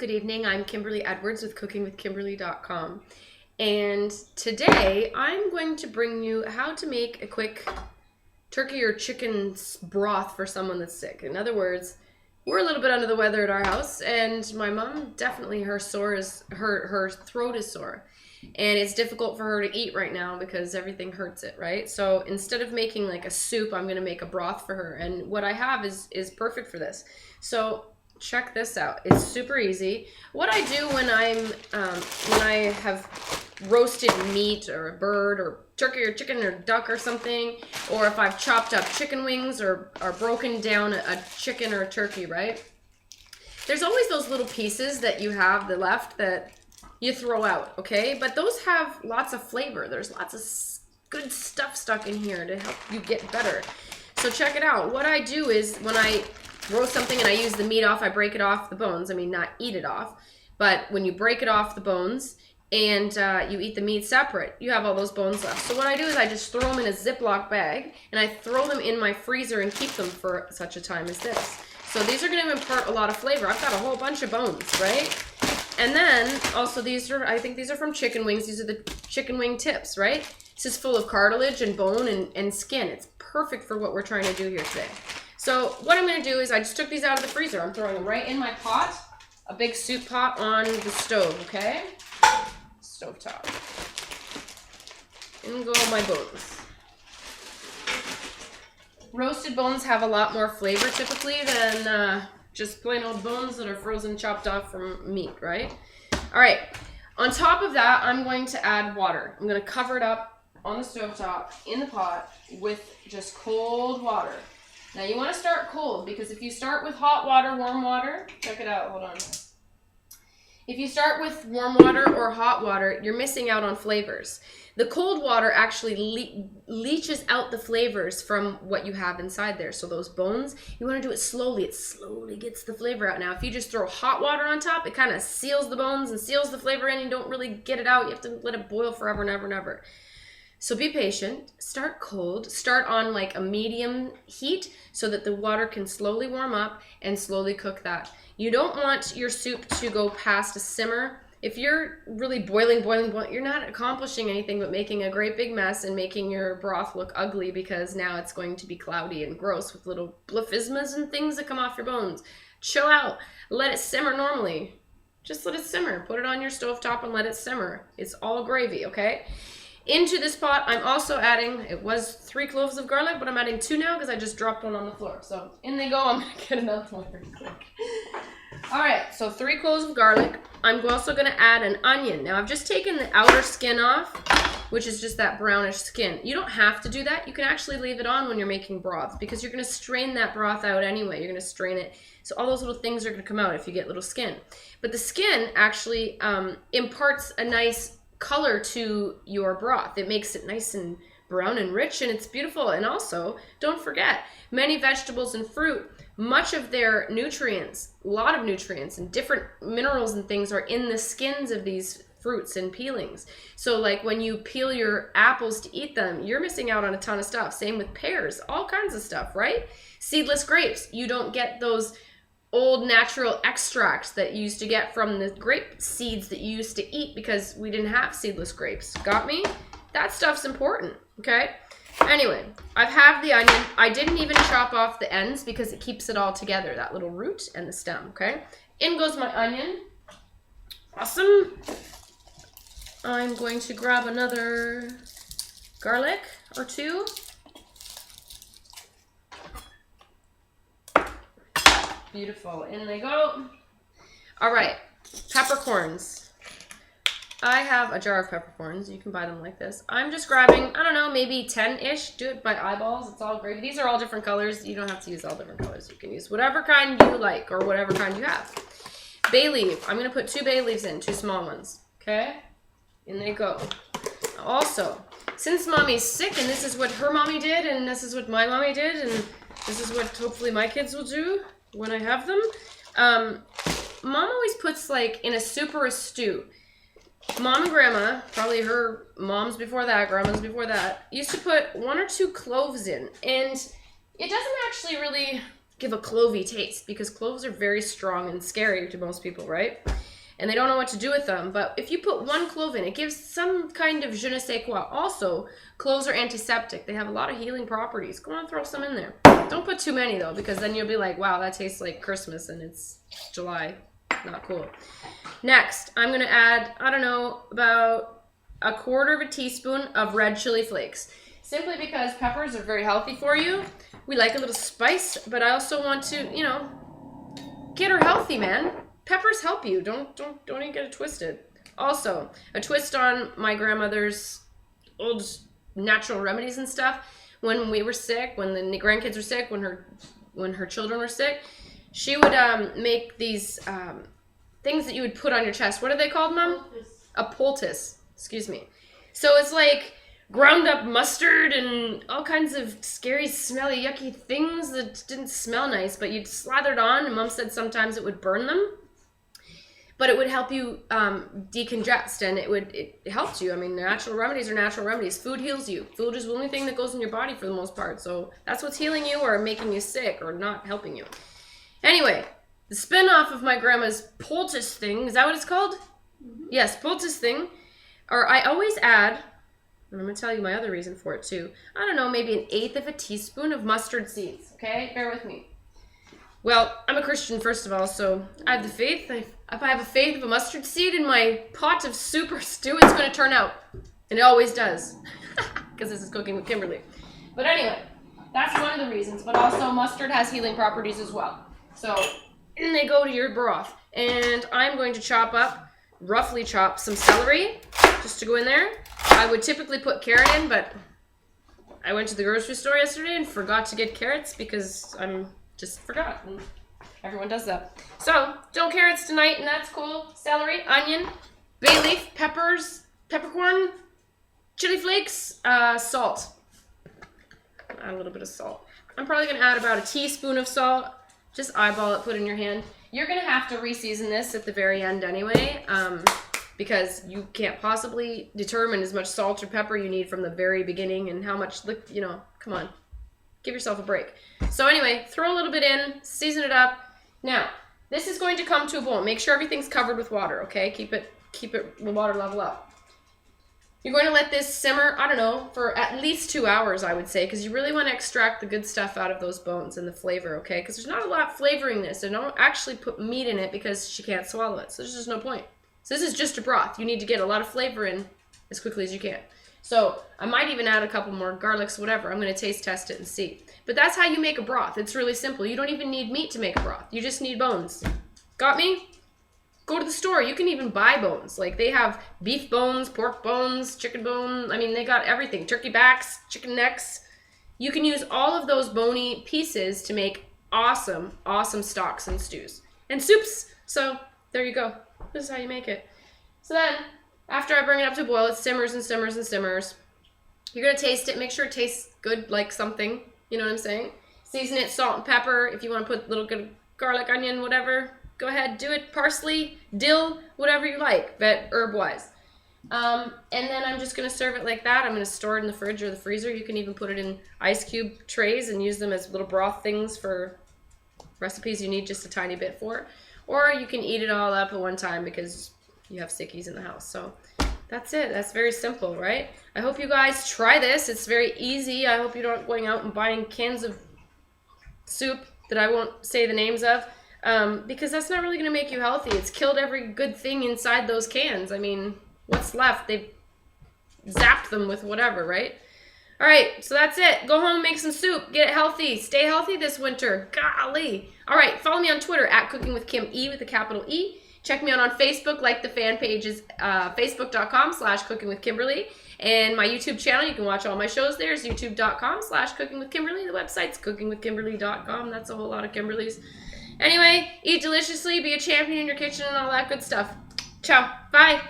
Good evening, I'm Kimberly Edwards with cookingwithkimberly.com, and today I'm going to bring you how to make a quick turkey or chicken broth for someone that's sick. In other words, we're a little bit under the weather at our house, and my mom definitely her throat is sore, and it's difficult for her to eat right now because everything hurts it, right? So instead of making like a soup, I'm going to make a broth for her, and what I have is perfect for this. So check this out. It's super easy. What I do when I have roasted meat or a bird or turkey or chicken or duck or something, or if I've chopped up chicken wings or broken down a chicken or a turkey, right? There's always those little pieces that you have left that you throw out, okay? But those have lots of flavor. There's lots of good stuff stuck in here to help you get better. So check it out. What I do is when I roast something and I use the meat off, I break it off the bones. I mean, not eat it off, but when you break it off the bones and you eat the meat separate, you have all those bones left. So what I do is I just throw them in a Ziploc bag and I throw them in my freezer and keep them for such a time as this. So these are going to impart a lot of flavor. I've got a whole bunch of bones, right? And then also I think these are from chicken wings. These are the chicken wing tips, right? This is full of cartilage and bone and skin. It's perfect for what we're trying to do here today. So what I'm going to do is I just took these out of the freezer. I'm throwing them right in my pot, a big soup pot on the stove, okay? Stove top. In go my bones. Roasted bones have a lot more flavor typically than just plain old bones that are frozen, chopped off from meat, right? All right, on top of that, I'm going to add water. I'm going to cover it up on the stove top in the pot with just cold water. Now you want to start cold, because if you start with hot water, warm water, check it out, hold on. If you start with warm water or hot water, you're missing out on flavors. The cold water actually leaches out the flavors from what you have inside there. So those bones, you want to do it slowly. It slowly gets the flavor out. Now if you just throw hot water on top, it kind of seals the bones and seals the flavor in. You don't really get it out. You have to let it boil forever and ever and ever. So be patient, start cold, start on like a medium heat so that the water can slowly warm up and slowly cook that. You don't want your soup to go past a simmer. If you're really boiling, you're not accomplishing anything but making a great big mess and making your broth look ugly, because now it's going to be cloudy and gross with little blephismas and things that come off your bones. Chill out, let it simmer normally. Just let it simmer, put it on your stovetop and let it simmer. It's all gravy, okay? Into this pot, I'm also adding, it was 3 cloves of garlic, but I'm adding 2 now because I just dropped one on the floor. So in they go. I'm going to get another one really quick. All right, so 3 cloves of garlic. I'm also going to add an onion. Now I've just taken the outer skin off, which is just that brownish skin. You don't have to do that. You can actually leave it on when you're making broth, because you're going to strain that broth out anyway. You're going to strain it. So all those little things are going to come out if you get little skin. But the skin actually imparts a nice color to your broth. It makes it nice and brown and rich, and it's beautiful. And also, don't forget, many vegetables and fruit, much of their nutrients, a lot of nutrients and different minerals and things are in the skins of these fruits and peelings. So like when you peel your apples to eat them, you're missing out on a ton of stuff. Same with pears, all kinds of stuff, right? Seedless grapes, you don't get those old natural extracts that you used to get from the grape seeds that you used to eat because we didn't have seedless grapes. Got me? That stuff's important, okay? Anyway, I have the onion. I didn't even chop off the ends because it keeps it all together, that little root and the stem, okay? In goes my onion. Awesome. I'm going to grab another garlic or 2. Beautiful. In they go. All right. Peppercorns. I have a jar of peppercorns. You can buy them like this. I'm just grabbing, I don't know, maybe 10-ish. Do it by eyeballs. It's all gravy. These are all different colors. You don't have to use all different colors. You can use whatever kind you like or whatever kind you have. Bay leaf. I'm going to put 2 bay leaves in, 2 small ones. Okay? In they go. Also, since mommy's sick and this is what her mommy did and this is what my mommy did and this is what hopefully my kids will do when I have them, Mom always puts like in a soup or a stew. Mom and Grandma, probably her moms before that, grandmas before that, used to put 1 or 2 cloves in, and it doesn't actually really give a clovey taste, because cloves are very strong and scary to most people, right? And they don't know what to do with them. But if you put 1 clove in, it gives some kind of je ne sais quoi. Also, cloves are antiseptic. They have a lot of healing properties. Go on, throw some in there. Don't put too many, though, because then you'll be like, wow, that tastes like Christmas and it's July. Not cool. Next, I'm going to add, I don't know, about 1/4 teaspoon of red chili flakes. Simply because peppers are very healthy for you. We like a little spice, but I also want to, you know, get her healthy, man. Peppers help you. Don't even get it twisted. Also, a twist on my grandmother's old natural remedies and stuff. When we were sick, when the grandkids were sick, when her children were sick, she would make these things that you would put on your chest. What are they called, Mom? A poultice. Excuse me. So it's like ground up mustard and all kinds of scary, smelly, yucky things that didn't smell nice, but you'd slather it on, and Mom said sometimes it would burn them. But it would help you decongest, and it helped you. I mean, natural remedies are natural remedies. Food heals you. Food is the only thing that goes in your body for the most part. So that's what's healing you or making you sick or not helping you. Anyway, the spin-off of my grandma's poultice thing, is that what it's called? Mm-hmm. Yes, poultice thing. Or I always add, and I'm going to tell you my other reason for it too, I don't know, maybe 1/8 teaspoon of mustard seeds, okay? Bear with me. Well, I'm a Christian, first of all, so I have the faith. If I have a faith of a mustard seed in my pot of soup or stew, it's going to turn out. And it always does. Because this is Cooking with Kimberly. But anyway, that's one of the reasons. But also, mustard has healing properties as well. So, in they go to your broth. And I'm going to roughly chop some celery, just to go in there. I would typically put carrot in, but I went to the grocery store yesterday and forgot to get carrots because just forgot. And everyone does that. So, don't carrots tonight, and that's cool. Celery, onion, bay leaf, peppers, peppercorn, chili flakes, salt. Add a little bit of salt. I'm probably going to add about 1 teaspoon of salt. Just eyeball it, put it in your hand. You're going to have to re-season this at the very end anyway, because you can't possibly determine as much salt or pepper you need from the very beginning and how much, come on. Give yourself a break. So anyway, throw a little bit in, season it up. Now, this is going to come to a boil. Make sure everything's covered with water, okay? Keep it the water level up. You're going to let this simmer, I don't know, for at least 2 hours, I would say, because you really want to extract the good stuff out of those bones and the flavor, okay? Because there's not a lot flavoring this. And don't actually put meat in it because she can't swallow it. So there's just no point. So this is just a broth. You need to get a lot of flavor in as quickly as you can. So I might even add a couple more garlics, whatever. I'm going to taste test it and see. But that's how you make a broth. It's really simple. You don't even need meat to make a broth. You just need bones. Got me? Go to the store. You can even buy bones. Like, they have beef bones, pork bones, chicken bones. I mean, they got everything. Turkey backs, chicken necks. You can use all of those bony pieces to make awesome, awesome stocks and stews. And soups. So, there you go. This is how you make it. So then, after I bring it up to boil, it simmers and simmers and simmers. You're going to taste it. Make sure it tastes good like something. You know what I'm saying? Season it, salt and pepper. If you want to put a little bit of garlic, onion, whatever, go ahead, do it. Parsley, dill, whatever you like, but herb-wise. And then I'm just going to serve it like that. I'm going to store it in the fridge or the freezer. You can even put it in ice cube trays and use them as little broth things for recipes you need just a tiny bit for. Or you can eat it all up at one time because you have sickies in the house. So that's it. That's very simple, right? I hope you guys try this. It's very easy. I hope you're not going out and buying cans of soup that I won't say the names of, because that's not really going to make you healthy. It's killed every good thing inside those cans. I mean, what's left? They've zapped them with whatever, right? All right, so that's it. Go home, make some soup, get healthy, stay healthy this winter. Golly. All right, follow me on Twitter at Cooking with Kim E with a capital E. Check me out on Facebook, like the fan pages, facebook.com/cookingwithkimberly. And my YouTube channel, you can watch all my shows there. It's youtube.com/cookingwithkimberly. The website's cookingwithkimberly.com. That's a whole lot of Kimberlys. Anyway, eat deliciously, be a champion in your kitchen, and all that good stuff. Ciao. Bye.